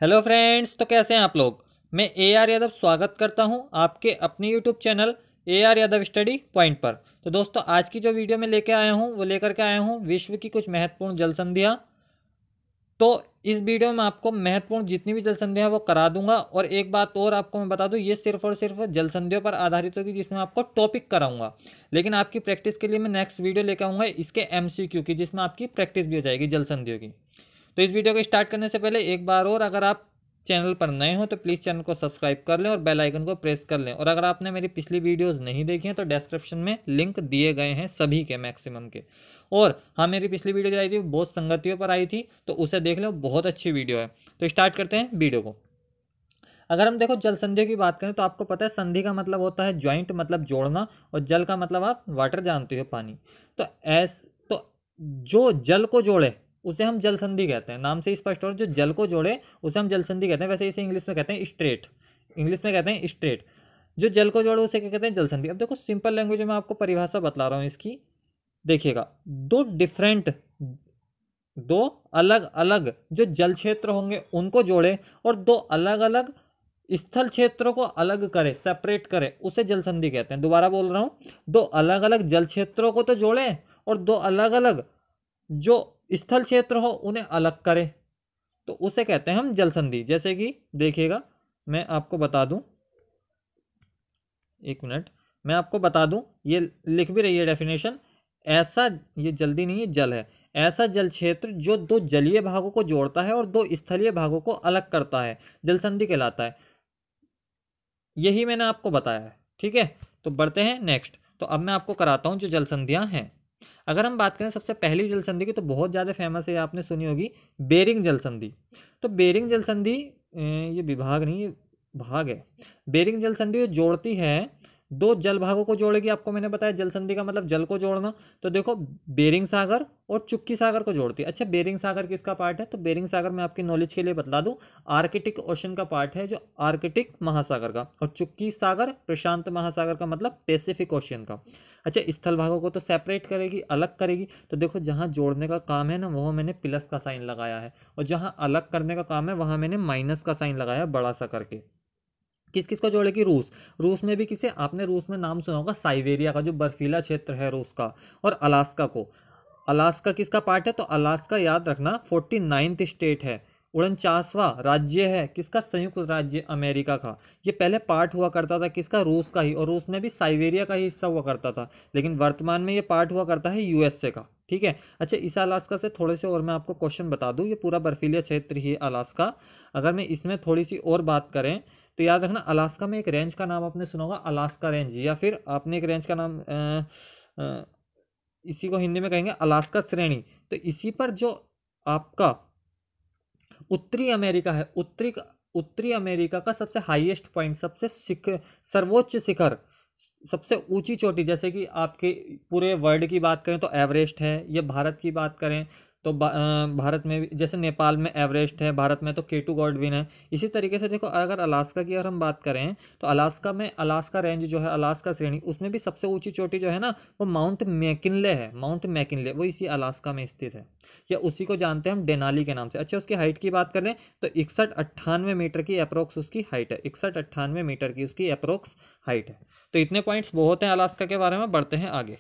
Hello friends, तो कैसे हैं आप लोग। मैं ए आर यादव स्वागत करता हूं आपके अपने YouTube channel A R Yadav study point पर। तो दोस्तों, आज की जो वीडियो में लेके आया हूं वो लेकर के आया हूं विश्व की कुछ महत्वपूर्ण जल संधियां। तो इस वीडियो में आपको महत्वपूर्ण जितनी भी जल संधियां वो करा दूंगा। और एक बात और आपको मैं बता दूं, ये सिर्फ और सिर्फ जल संधियों पर आधारित होगी जिसमें आपको टॉपिक कराऊंगा, लेकिन आपकी प्रैक्टिस के लिए मैं नेक्स्ट वीडियो लेकर आऊंगा इसके MCQ की, जिसमें आपकी प्रैक्टिस भी हो जाएगी जल संधियों की। तो इस वीडियो को स्टार्ट करने से पहले एक बार और, अगर आप चैनल पर नए हो तो प्लीज़ चैनल को सब्सक्राइब कर लें और बेल आइकन को प्रेस कर लें। और अगर आपने मेरी पिछली वीडियोस नहीं देखी हैं तो डिस्क्रिप्शन में लिंक दिए गए हैं सभी के, मैक्सिमम के। और हाँ, मेरी पिछली वीडियो जो आई थी बहुत संगतियों पर आई थी, तो उसे देख लो, बहुत अच्छी वीडियो है। तो स्टार्ट करते हैं वीडियो को। अगर हम देखो जल संधियों की बात करें तो आपको पता है संधि का मतलब होता है ज्वाइंट, मतलब जोड़ना, और जल का मतलब आप वाटर जानते हो, पानी। तो तो जो जल को जोड़े उसे हम जल संधि कहते हैं। नाम से स्पष्ट हो, जो जल को जोड़े उसे हम जल संधि कहते हैं। वैसे इसे इंग्लिश में कहते हैं स्ट्रेट, इंग्लिश में कहते हैं स्ट्रेट। जो जल को जोड़े उसे क्या कहते हैं, जल संधि। अब देखो सिंपल लैंग्वेज में आपको परिभाषा बतला रहा हूँ इसकी। देखिएगा, दो अलग अलग जो जल क्षेत्र होंगे उनको जोड़े, और दो अलग अलग स्थल क्षेत्रों को अलग करे, सेपरेट करे, उसे जल संधि कहते हैं। दोबारा बोल रहा हूं, दो अलग अलग जल क्षेत्रों को तो जोड़े और दो अलग अलग जो स्थल क्षेत्र हो उन्हें अलग करे, तो उसे कहते हैं हम जल संधि। जैसे कि देखिएगा, मैं आपको बता दूं, एक मिनट, मैं आपको बता दूं, ये लिख भी रही है डेफिनेशन। ऐसा, ये जल्दी नहीं है, जल है, ऐसा जल क्षेत्र जो दो जलीय भागों को जोड़ता है और दो स्थलीय भागों को अलग करता है, जल संधि कहलाता है। यही मैंने आपको बताया है, ठीक है। तो बढ़ते हैं नेक्स्ट। तो अब मैं आपको कराता हूं जो जल संधियां हैं। अगर हम बात करें सबसे पहली जल संधि की, तो बहुत ज़्यादा फेमस है, आपने सुनी होगी, बेरिंग जल संधि। तो बेरिंग जल संधि, ये विभाग नहीं, ये भाग है। बेरिंग जल संधि जोड़ती है, दो जल भागों को जोड़ेगी। आपको मैंने बताया जल संधि का मतलब जल को जोड़ना। तो देखो, बेरिंग सागर और चुक्की सागर को जोड़ती है। अच्छा, बेरिंग सागर किसका पार्ट है, तो बेरिंग सागर मैं आपकी नॉलेज के लिए बतला दूं, आर्कटिक ओशन का पार्ट है, जो आर्कटिक महासागर का। और चुक्की सागर प्रशांत महासागर का, मतलब पैसिफिक ओशियन का। अच्छा, स्थल भागों को तो सेपरेट करेगी, अलग करेगी। तो देखो, जहां जोड़ने का काम है ना, वह मैंने प्लस का साइन लगाया है, और जहां अलग करने का काम है वहां मैंने माइनस का साइन लगाया है, बड़ा सा करके। किस किस को जोड़ेगी, रूस। रूस में भी किसे, आपने रूस में नाम सुना होगा साइबेरिया का, जो बर्फीला क्षेत्र है रूस का, और अलास्का को। अलास्का किसका पार्ट है, तो अलास्का याद रखना 49th स्टेट है, 49वां राज्य है किसका, संयुक्त राज्य अमेरिका का। ये पहले पार्ट हुआ करता था किसका, रूस का ही, और रूस में भी साइबेरिया का ही हिस्सा हुआ करता था, लेकिन वर्तमान में ये पार्ट हुआ करता है यूएसए का, ठीक है। अच्छा, इस अलास्का से थोड़े से और मैं आपको क्वेश्चन बता दूं, ये पूरा बर्फीला क्षेत्र ही है अलास्का। अगर मैं इसमें थोड़ी सी और बात करें तो याद रखना, अलास्का में एक रेंज का नाम आपने सुना होगा, अलास्का रेंज, या फिर आपने एक रेंज का नाम इसी को हिंदी में कहेंगे अलास्का श्रेणी। तो इसी पर जो आपका उत्तरी अमेरिका है, उत्तरी अमेरिका का सबसे हाईएस्ट पॉइंट, सबसे सर्वोच्च शिखर, सबसे ऊंची चोटी, जैसे कि आपके पूरे वर्ल्ड की बात करें तो एवरेस्ट है। ये भारत की बात करें तो भारत में भी, जैसे नेपाल में एवरेस्ट है, भारत में तो केटू गॉडविन है। इसी तरीके से देखो, अगर अलास्का की अगर हम बात करें तो अलास्का में, अलास्का रेंज जो है, अलास्का श्रेणी, उसमें भी सबसे ऊंची चोटी जो है ना, वो माउंट मैकिनले है। माउंट मैकिनले वो इसी अलास्का में स्थित है, या उसी को जानते हैं हम डेनाली के नाम से। अच्छा, उसकी हाइट की बात करें तो 61-98 मीटर की अप्रोक्स उसकी हाइट है, 61-98 मीटर की उसकी अप्रोक्स हाइट है। तो इतने पॉइंट्स बहुत हैं अलास्का के बारे में। बढ़ते हैं आगे।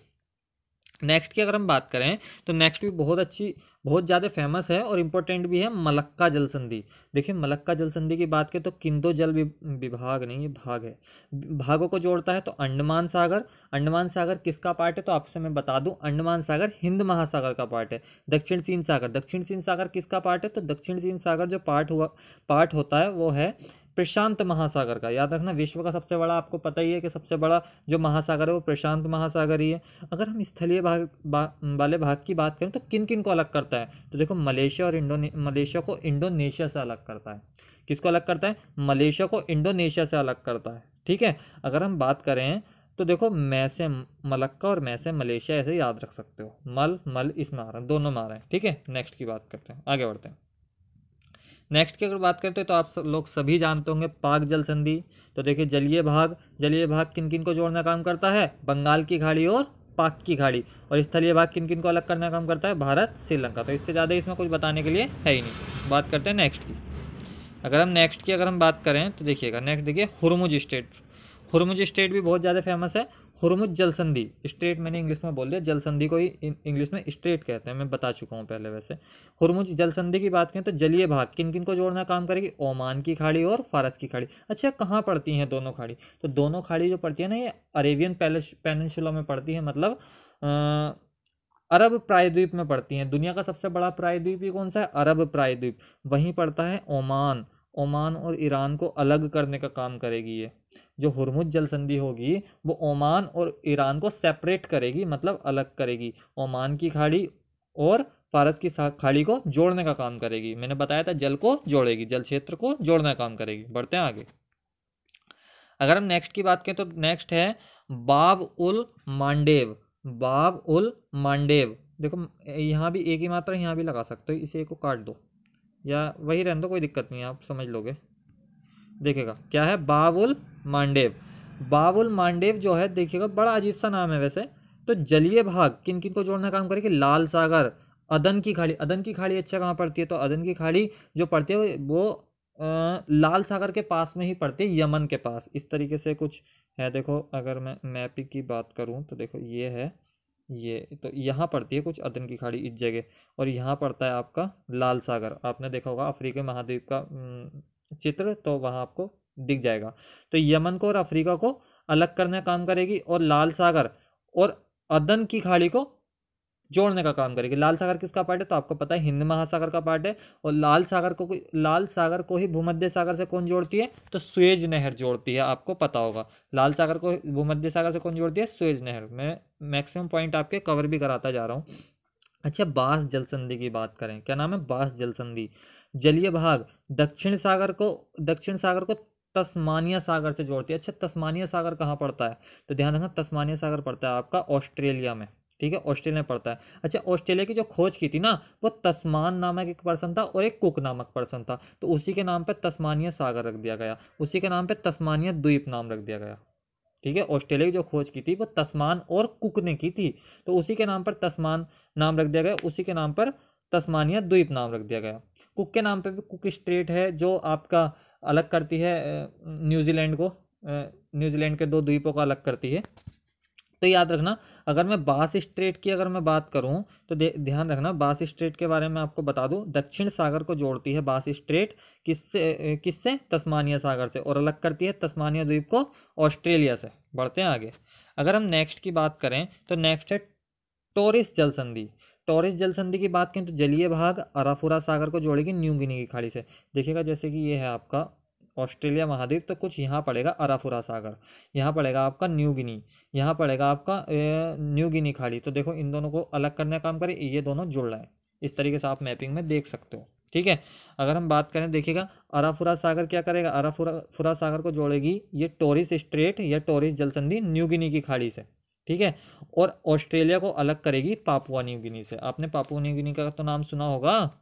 नेक्स्ट की अगर हम बात करें तो नेक्स्ट भी बहुत अच्छी, बहुत ज़्यादा फेमस है और इम्पोर्टेंट भी है, मलक्का जल संधि। देखिए, मलक्का जल संधि की बात करें तो किंदो जल विभाग नहीं, ये भाग है, भागों को जोड़ता है। तो अंडमान सागर, अंडमान सागर किसका पार्ट है, तो आपसे मैं बता दूं, अंडमान सागर हिंद महासागर का पार्ट है। दक्षिण चीन सागर, दक्षिण चीन सागर किसका पार्ट है, तो दक्षिण चीन सागर जो पार्ट होता है वो है प्रशांत महासागर का। याद रखना, विश्व का सबसे बड़ा, आपको पता ही है कि सबसे बड़ा जो महासागर है वो प्रशांत महासागर ही है। अगर हम स्थलीय वाले भाग की बात करें तो किन किन को अलग करता है, तो देखो, मलेशिया और मलेशिया को इंडोनेशिया से अलग करता है। किसको अलग करता है, मलेशिया को इंडोनेशिया से अलग करता है, ठीक है। अगर हम बात करें तो देखो, मैं से मलक्का और मैं से मलेशिया, ऐसे याद रख सकते हो, मल इसमें आ रहा है, दोनों में आ रहे हैं, ठीक है। नेक्स्ट की बात करते हैं, आगे बढ़ते हैं। नेक्स्ट की अगर बात करते हैं तो आप लोग सभी जानते होंगे पाक जल संधि। तो देखिए जलीय भाग किन किन को जोड़ने का काम करता है, बंगाल की खाड़ी और पाक की खाड़ी। और स्थलीय भाग किन किन को अलग करने का काम करता है, भारत श्रीलंका। तो इससे ज़्यादा इसमें कुछ बताने के लिए है ही नहीं। बात करते हैं नेक्स्ट की। अगर हम बात करें तो देखिएगा नेक्स्ट देखिए हुरमुज स्ट्रेट। हुरमुज स्ट्रेट भी बहुत ज़्यादा फेमस है। हुरमुज जल संधि, स्ट्रेट मैंने इंग्लिश में बोल दिया, जल संधि को ही इंग्लिश में स्ट्रेट कहते हैं, मैं बता चुका हूँ पहले वैसे। हुरमुज जल संधि की बात करें तो जलीय भाग किन किन को जोड़ना काम करेगी, ओमान की खाड़ी और फारस की खाड़ी। अच्छा, कहाँ पड़ती हैं दोनों खाड़ी, तो दोनों खाड़ी जो पड़ती है ना ये अरेबियन पेनिनसुला में पड़ती है, मतलब अरब प्रायद्वीप में पड़ती हैं। दुनिया का सबसे बड़ा प्रायद्वीप ये कौन सा है, अरब प्रायद्वीप। वहीं पड़ता है ओमान। ओमान और ईरान को अलग करने का काम करेगी ये जो हुरमुज जल संधि होगी, वो ओमान और ईरान को सेपरेट करेगी, मतलब अलग करेगी। ओमान की खाड़ी और फारस की खाड़ी को जोड़ने का काम करेगी। मैंने बताया था जल को जोड़ेगी, जल क्षेत्र को जोड़ने का काम करेगी। बढ़ते हैं आगे। अगर हम नेक्स्ट की बात करें तो नेक्स्ट है बाब उल मांडेव। बाब उल मांडेव, देखो यहाँ भी एक ही मात्रा यहाँ भी लगा सकते हो, इसे एक को काट दो या वही रहने दो, कोई दिक्कत नहीं है, आप समझ लोगे। देखिएगा क्या है बाब उल मांडेव। बाब उल मांडेव जो है देखिएगा बड़ा अजीब सा नाम है वैसे। तो जलीय भाग किन किन को जोड़ना काम करेगी, लाल सागर, अदन की खाड़ी। अदन की खाड़ी अच्छा कहाँ पड़ती है, तो अदन की खाड़ी जो पड़ती है वो लाल सागर के पास में ही पड़ती है, यमन के पास। इस तरीके से कुछ है। देखो अगर मैं मैपिंग की बात करूं तो देखो ये है, ये तो यहाँ पड़ती है कुछ अदन की खाड़ी इस जगह, और यहाँ पड़ता है आपका लाल सागर। आपने देखा होगा अफ्रीका महाद्वीप का चित्र, तो वहाँ आपको दिख जाएगा। तो यमन को और अफ्रीका को अलग करने का काम करेगी, और लाल सागर और अदन की खाड़ी को जोड़ने का काम करेगी। लाल सागर किसका पार्ट है, तो आपको पता है हिंद महासागर का पार्ट है। और लाल सागर को ही भूमध्य सागर से कौन जोड़ती है, तो सुएज नहर जोड़ती है, आपको पता होगा। लाल सागर को भूमध्य सागर से कौन जोड़ती है, सुएज नहर। मैं मैक्सिमम पॉइंट आपके कवर भी कराता जा रहा हूँ। अच्छा, बास जल संधि की बात करें, क्या नाम है, बास जल संधि। जलीय भाग दक्षिण सागर को तस्मानिया सागर से जोड़ती है। अच्छा, तस्मानिया सागर कहाँ पड़ता है, तो ध्यान रखना तस्मानिया सागर पड़ता है आपका ऑस्ट्रेलिया में। ठीक है, ऑस्ट्रेलिया में पड़ता है। अच्छा, ऑस्ट्रेलिया की जो खोज की थी ना, वो तस्मान नामक एक पर्सन था और एक कुक नामक पर्सन था, तो उसी के नाम पे तस्मानिया सागर रख दिया गया, उसी के नाम पे तस्मानिया द्वीप नाम रख दिया गया। ठीक है, ऑस्ट्रेलिया की जो खोज की थी वो तस्मान और कुक ने की थी, तो उसी के नाम पर तस्मान नाम रख दिया गया, उसी के नाम पर तस्मानिया द्वीप नाम रख दिया गया। कुक के नाम पे भी कुक स्ट्रेट है जो आपका अलग करती है न्यूजीलैंड को, न्यूजीलैंड के 2 द्वीपों को अलग करती है। तो याद रखना, अगर मैं बास स्ट्रेट की अगर मैं बात करूं तो ध्यान रखना, बास स्ट्रेट के बारे में आपको बता दूं, दक्षिण सागर को जोड़ती है बास स्ट्रेट, किससे तस्मानिया सागर से, और अलग करती है तस्मानिया द्वीप को ऑस्ट्रेलिया से। बढ़ते हैं आगे। अगर हम नेक्स्ट की बात करें तो नेक्स्ट है टॉरिस जल संधि। टॉरिस जल संधि की बात करें तो जलीय भाग अराफुरा सागर को जोड़ेगी न्यू गिनी की खाड़ी से। देखिएगा जैसे कि ये है आपका ऑस्ट्रेलिया महाद्वीप, तो कुछ यहाँ पड़ेगा अराफुरा सागर, यहाँ पड़ेगा आपका न्यू गिनी, यहाँ पड़ेगा आपका न्यू गिनी खाड़ी। तो देखो इन दोनों को अलग करने का काम करें, ये दोनों जुड़ रहे हैं। इस तरीके से आप मैपिंग में देख सकते हो। ठीक है, अगर हम बात करें देखिएगा अराफुरा सागर क्या करेगा, अराफुरा सागर को जोड़ेगी ये टॉरिस स्ट्रेट या टॉरिस जल संधि न्यू गिनी की खाड़ी से। ठीक है, और ऑस्ट्रेलिया को अलग करेगी पापुआ न्यू गिनी से। आपने पापुआ न्यू गिनी का तो नाम सुना होगा।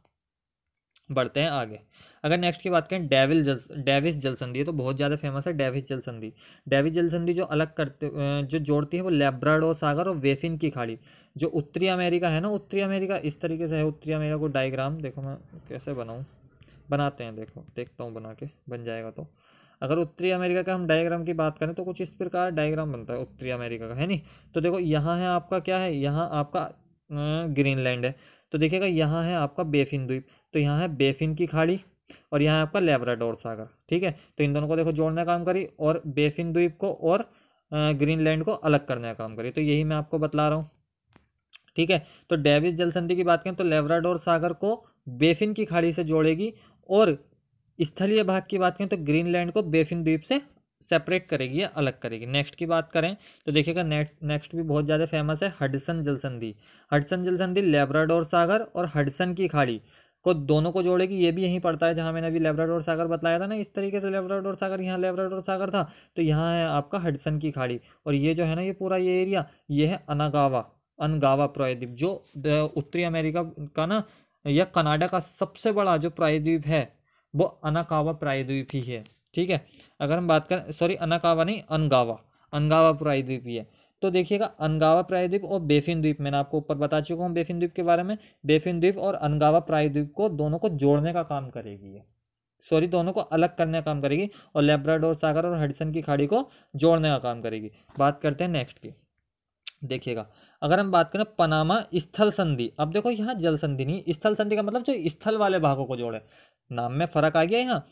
बढ़ते हैं आगे। अगर नेक्स्ट की बात करें डेविस जल संधि, है तो बहुत ज़्यादा फेमस है डेविस जल संधि। डेविस जल संधि जो अलग करते जो जोड़ती है वो लेब्राडोर सागर और वेफिन की खाड़ी। जो उत्तरी अमेरिका है ना, उत्तरी अमेरिका इस तरीके से है। उत्तरी अमेरिका को डायग्राम देखो मैं कैसे बनाऊँ, बनाते हैं, देखो देखता हूँ बना के, बन जाएगा। तो अगर उत्तरी अमेरिका का हम डायग्राम की बात करें तो कुछ इस प्रकार डायग्राम बनता है उत्तरी अमेरिका का, है नहीं। तो देखो यहाँ है आपका क्या है, यहाँ आपका ग्रीनलैंड है। तो देखिएगा यहाँ है आपका बेफिन द्वीप, तो यहाँ है बेफिन की खाड़ी, और यहाँ है आपका लेब्राडोर सागर। ठीक है, तो इन दोनों को देखो जोड़ने का काम करी, और बेफिन द्वीप को और ग्रीनलैंड को अलग करने का काम करी। तो यही मैं आपको बतला रहा हूँ। ठीक है, तो डेविस जल संधि की बात करें तो लेब्राडोर सागर को बेफिन की खाड़ी से जोड़ेगी, और स्थलीय भाग की बात करें तो ग्रीनलैंड को बेफिन द्वीप से सेपरेट करेगी या अलग करेगी। नेक्स्ट की बात करें तो देखिएगा नेक्स्ट भी बहुत ज़्यादा फेमस है हडसन जल संधि। हडसन जल संधि लेब्राडोर सागर और हडसन की खाड़ी को दोनों को जोड़ेगी। ये भी यहीं पड़ता है जहाँ मैंने अभी लेब्राडोर सागर बताया था ना, इस तरीके से लेब्राडोर सागर, यहाँ लेब्राडोर सागर था, तो यहाँ है आपका हडसन की खाड़ी। और ये जो है ना, ये पूरा ये एरिया, ये है अनगावा प्रायद्वीप, जो उत्तरी अमेरिका का ना या कनाडा का सबसे बड़ा जो प्रायद्वीप है, वो अनाकावा प्रायद्वीप ही है। ठीक है, अगर हम बात करें, सॉरी अनाकावा नहीं, अनगावा, अनगावा प्रायद्वीप ही है। तो देखिएगा अनगावा प्रायद्वीप और बेफिन द्वीप, मैंने आपको ऊपर बता चुका हूँ बेफिन द्वीप के बारे में। बेफिन द्वीप और अनगावा प्रायद्वीप को दोनों को जोड़ने का काम करेगी ये, सॉरी दोनों को अलग करने का काम करेगी, और लेब्राडोर सागर और हडसन की खाड़ी को जोड़ने का काम करेगी। बात करते हैं नेक्स्ट की। देखिएगा अगर हम बात करें पनामा स्थल संधि, अब देखो यहाँ जल संधि नहीं, स्थल संधि का मतलब जो स्थल वाले भागों को जोड़े, नाम में फर्क आ गया यहाँ।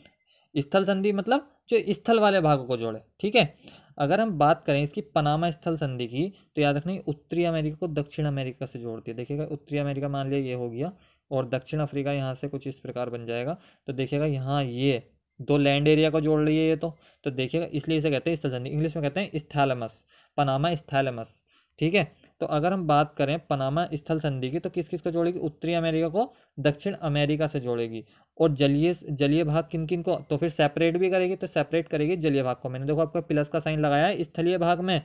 स्थल संधि मतलब जो स्थल वाले भागों को जोड़े। ठीक है, अगर हम बात करें इसकी पनामा स्थल संधि की, तो याद रखना उत्तरी अमेरिका को दक्षिण अमेरिका से जोड़ती है। देखिएगा उत्तरी अमेरिका मान लिया ये हो गया, और दक्षिण अफ्रीका यहाँ से कुछ इस प्रकार बन जाएगा। तो देखिएगा यहाँ ये दो लैंड एरिया को जोड़ रही है ये, तो देखिएगा इसलिए इसे कहते हैं स्थल संधि, इंग्लिश में कहते हैं स्थैलेमस, पनामा स्थैलेमस। ठीक है, तो अगर हम बात करें पनामा स्थल संधि की, तो किस किस को जोड़ेगी, उत्तरी अमेरिका को दक्षिण अमेरिका से जोड़ेगी। और जलीय भाग किन किन को, तो फिर सेपरेट भी करेगी, तो सेपरेट करेगी जलीय भाग को। मैंने देखो आपका प्लस का साइन लगाया है स्थलीय भाग में,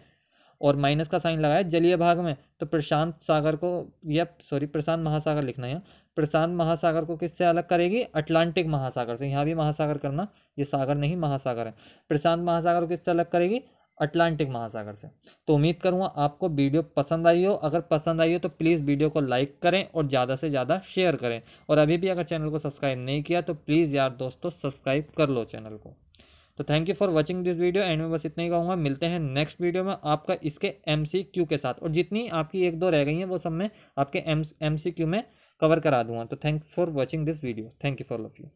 और माइनस का साइन लगाया है जलीय भाग में। तो प्रशांत सागर को, या सॉरी प्रशांत महासागर लिखना है, प्रशांत महासागर को किससे अलग करेगी, अटलांटिक महासागर से। यहाँ भी महासागर करना, ये सागर नहीं महासागर है। प्रशांत महासागर को किससे अलग करेगी, अटलांटिक महासागर से। तो उम्मीद करूंगा आपको वीडियो पसंद आई हो। अगर पसंद आई हो तो प्लीज़ वीडियो को लाइक करें और ज़्यादा से ज़्यादा शेयर करें, और अभी भी अगर चैनल को सब्सक्राइब नहीं किया तो प्लीज़ यार दोस्तों सब्सक्राइब कर लो चैनल को। तो thank you for watching this video, and मैं बस इतना ही कहूँगा, मिलते हैं नेक्स्ट वीडियो में आपका इसके MCQ के साथ, और जितनी आपकी एक दो रह गई हैं वो सब मैं आपके MCQ में कवर करा दूंगा। तो thanks for watching this video, thank you for love you.